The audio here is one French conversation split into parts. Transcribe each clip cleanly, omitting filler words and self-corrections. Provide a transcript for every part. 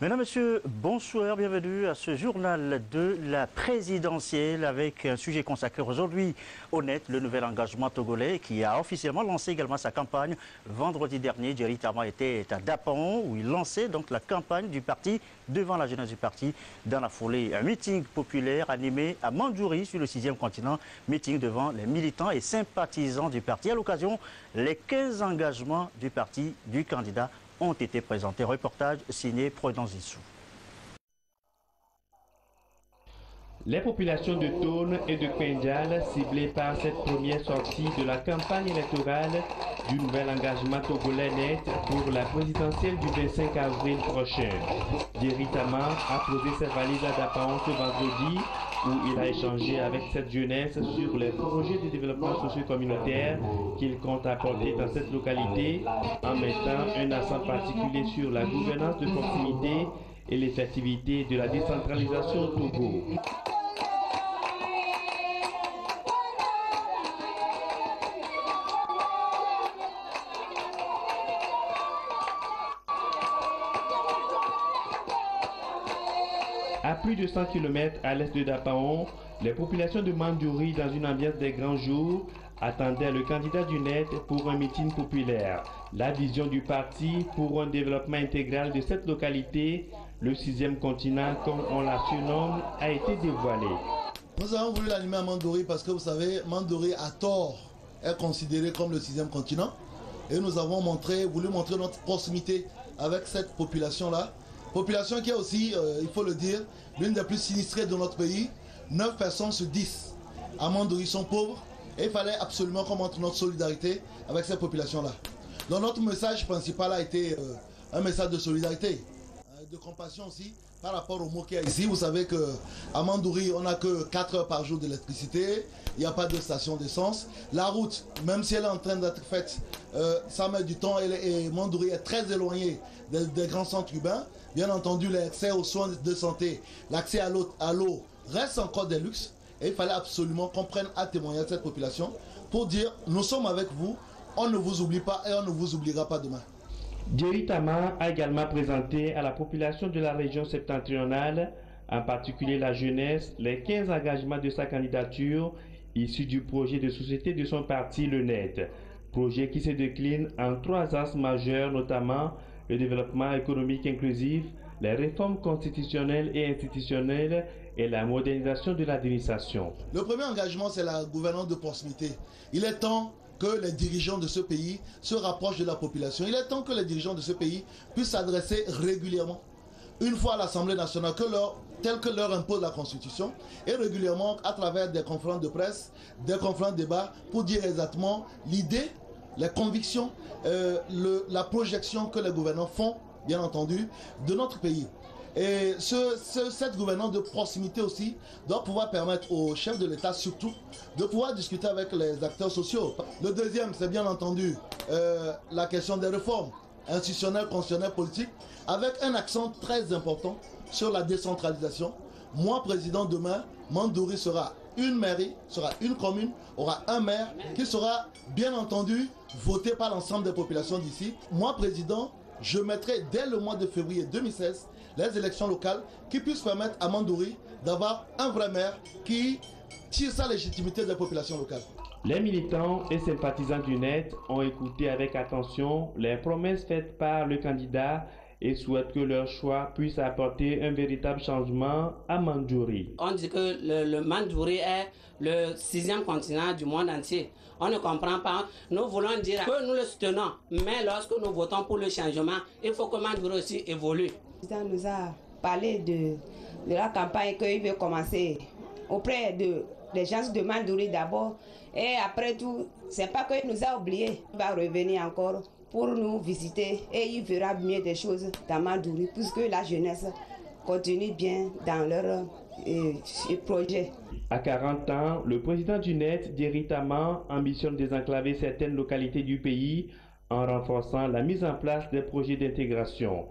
Mesdames, Messieurs, bonsoir, bienvenue à ce journal de la présidentielle avec un sujet consacré aujourd'hui au net, le nouvel engagement togolais qui a officiellement lancé également sa campagne. Vendredi dernier, Jerry Tama était à Dapaon où il lançait donc la campagne du parti devant la jeunesse du parti. Dans la foulée, un meeting populaire animé à Mandjouri sur le 6e continent, meeting devant les militants et sympathisants du parti. À l'occasion, les 15 engagements du parti du candidat ont été présentés. Reportage signé Prudence Issou. Les populations de Tone et de Kwenjal, ciblées par cette première sortie de la campagne électorale du nouvel engagement togolais net pour la présidentielle du 25 avril prochain. Jerry Tama a posé ses valises à Dapaon ce vendredi où il a échangé avec cette jeunesse sur les projets de développement socio-communautaire qu'il compte apporter dans cette localité en mettant un accent particulier sur la gouvernance de proximité et l'effectivité de la décentralisation au Togo. À plus de 100 km à l'est de Dapaon, les populations de Mandjouri, dans une ambiance des grands jours, attendaient le candidat du net pour un meeting populaire. La vision du parti pour un développement intégral de cette localité, le 6e continent comme on la surnomme, a été dévoilée. Nous avons voulu l'animer à Mandjouri parce que vous savez, Mandjouri à tort est considéré comme le 6e continent. Et nous avons voulu montrer notre proximité avec cette population-là. Population qui est aussi, il faut le dire, l'une des plus sinistrées de notre pays. 9 personnes sur 10 à Mandjouri sont pauvres et il fallait absolument qu'on montre notre solidarité avec cette population-là. Donc notre message principal a été un message de solidarité, de compassion aussi par rapport aux mots qu'il y a ici. Vous savez qu'à Mandjouri, on n'a que 4 heures par jour d'électricité, il n'y a pas de station d'essence. La route, même si elle est en train d'être faite, ça met du temps et Mandjouri est très éloigné des grands centres urbains. Bien entendu, l'accès aux soins de santé, l'accès à l'eau reste encore des luxes. Et il fallait absolument qu'on prenne à témoigner de cette population pour dire nous sommes avec vous, on ne vous oublie pas et on ne vous oubliera pas demain. Jerry Tama a également présenté à la population de la région septentrionale, en particulier la jeunesse, les 15 engagements de sa candidature issus du projet de société de son parti, le NET. Projet qui se décline en 3 axes majeurs, notamment le développement économique inclusif, les réformes constitutionnelles et institutionnelles et la modernisation de l'administration. Le premier engagement, c'est la gouvernance de proximité. Il est temps que les dirigeants de ce pays se rapprochent de la population. Il est temps que les dirigeants de ce pays puissent s'adresser régulièrement, une fois à l'Assemblée nationale, tel que leur impose la Constitution, et régulièrement à travers des conférences de presse, des conférences de débat, pour dire exactement l'idée, les convictions, la projection que les gouvernants font, bien entendu, de notre pays. Et cette gouvernance de proximité aussi doit pouvoir permettre aux chefs de l'État surtout de pouvoir discuter avec les acteurs sociaux. Le deuxième, c'est bien entendu la question des réformes institutionnelles, constitutionnelles, politiques, avec un accent très important sur la décentralisation. Moi, président, demain, Mandjouri sera une mairie, sera une commune, aura un maire qui sera bien entendu voté par l'ensemble des populations d'ici. Moi, président, je mettrai dès le mois de février 2016 les élections locales qui puissent permettre à Mandjouri d'avoir un vrai maire qui tire sa légitimité des populations locales. Les militants et sympathisants du net ont écouté avec attention les promesses faites par le candidat et souhaitent que leur choix puisse apporter un véritable changement à Mandjouri. On dit que le Mandjouri est le 6e continent du monde entier. On ne comprend pas. Nous voulons dire que nous le soutenons, mais lorsque nous votons pour le changement, il faut que Mandjouri aussi évolue. Le président nous a parlé de la campagne qu'il veut commencer auprès des gens de Mandjouri d'abord. Et après tout, c'est pas qu'il nous a oubliés. Il va revenir encore pour nous visiter et il verra mieux des choses dans Mandjouri puisque la jeunesse continue bien dans leur projet. À 40 ans, le président du net, Jerry Tama, ambitionne de désenclaver certaines localités du pays en renforçant la mise en place des projets d'intégration.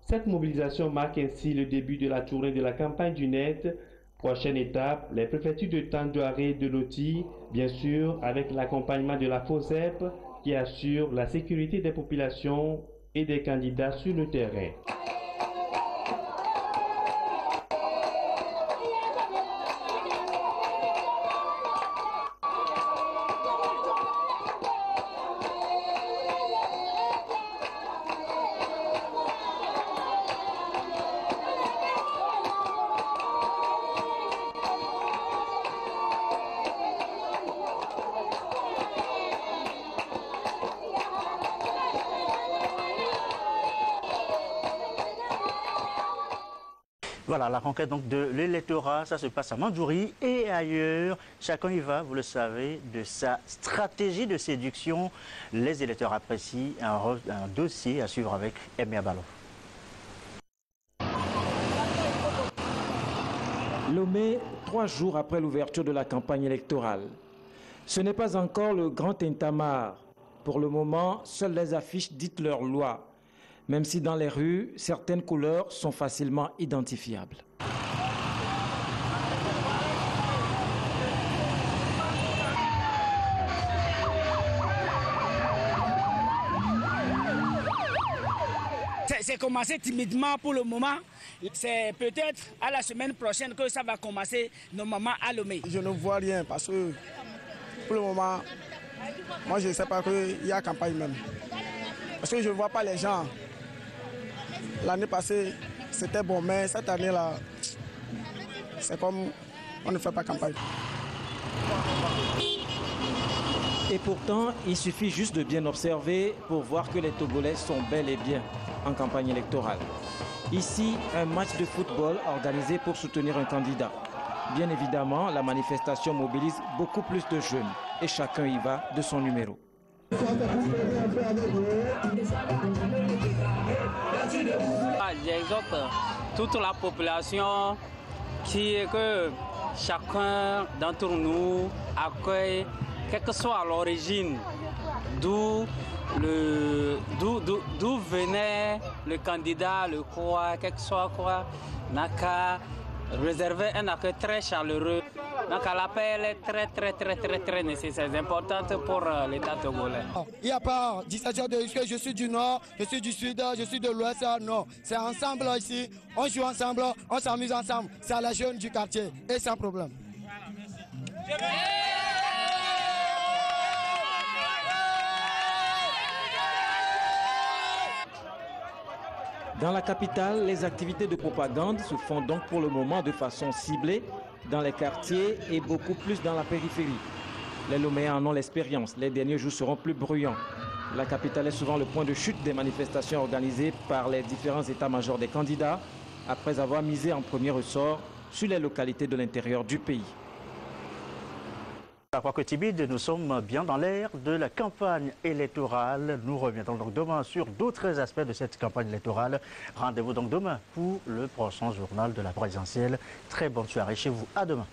Cette mobilisation marque ainsi le début de la tournée de la campagne du net. Prochaine étape, les préfectures de Tandjouaré et de Loti, bien sûr avec l'accompagnement de la FOSEP qui assure la sécurité des populations et des candidats sur le terrain. Voilà, la conquête donc de l'électorat, ça se passe à Mandjouri et ailleurs. Chacun y va, vous le savez, de sa stratégie de séduction. Les électeurs apprécient un dossier à suivre avec Emia Balo. Lomé, 3 jours après l'ouverture de la campagne électorale. Ce n'est pas encore le grand tintamarre. Pour le moment, seules les affiches dites leur loi. Même si dans les rues, certaines couleurs sont facilement identifiables. C'est commencé timidement pour le moment. C'est peut-être à la semaine prochaine que ça va commencer normalement à Lomé. Je ne vois rien parce que pour le moment, moi je ne sais pas qu'il y a campagne même. Parce que je ne vois pas les gens. L'année passée, c'était bon, mais cette année-là, c'est comme on ne fait pas campagne. Et pourtant, il suffit juste de bien observer pour voir que les Togolais sont bel et bien en campagne électorale. Ici, un match de football organisé pour soutenir un candidat. Bien évidemment, la manifestation mobilise beaucoup plus de jeunes et chacun y va de son numéro. J'exhorte toute la population que chacun d'entre nous accueille, quelle que soit l'origine, d'où venait le candidat, le quoi, quel que soit quoi, n'a qu'à réserver un accueil très chaleureux. Donc l'appel est très nécessaire, c'est important pour l'État togolais. Il n'y a pas distinction de que je suis du nord, je suis du sud, je suis de l'ouest, non. C'est ensemble ici, on joue ensemble, on s'amuse ensemble. C'est à la jeune du quartier et sans problème. Dans la capitale, les activités de propagande se font donc pour le moment de façon ciblée dans les quartiers et beaucoup plus dans la périphérie. Les Loméens en ont l'expérience, les derniers jours seront plus bruyants. La capitale est souvent le point de chute des manifestations organisées par les différents états-majors des candidats après avoir misé en premier ressort sur les localités de l'intérieur du pays. À Quoique timide, nous sommes bien dans l'ère de la campagne électorale. Nous reviendrons donc demain sur d'autres aspects de cette campagne électorale. Rendez-vous donc demain pour le prochain journal de la présidentielle. Très bonne soirée chez vous. À demain.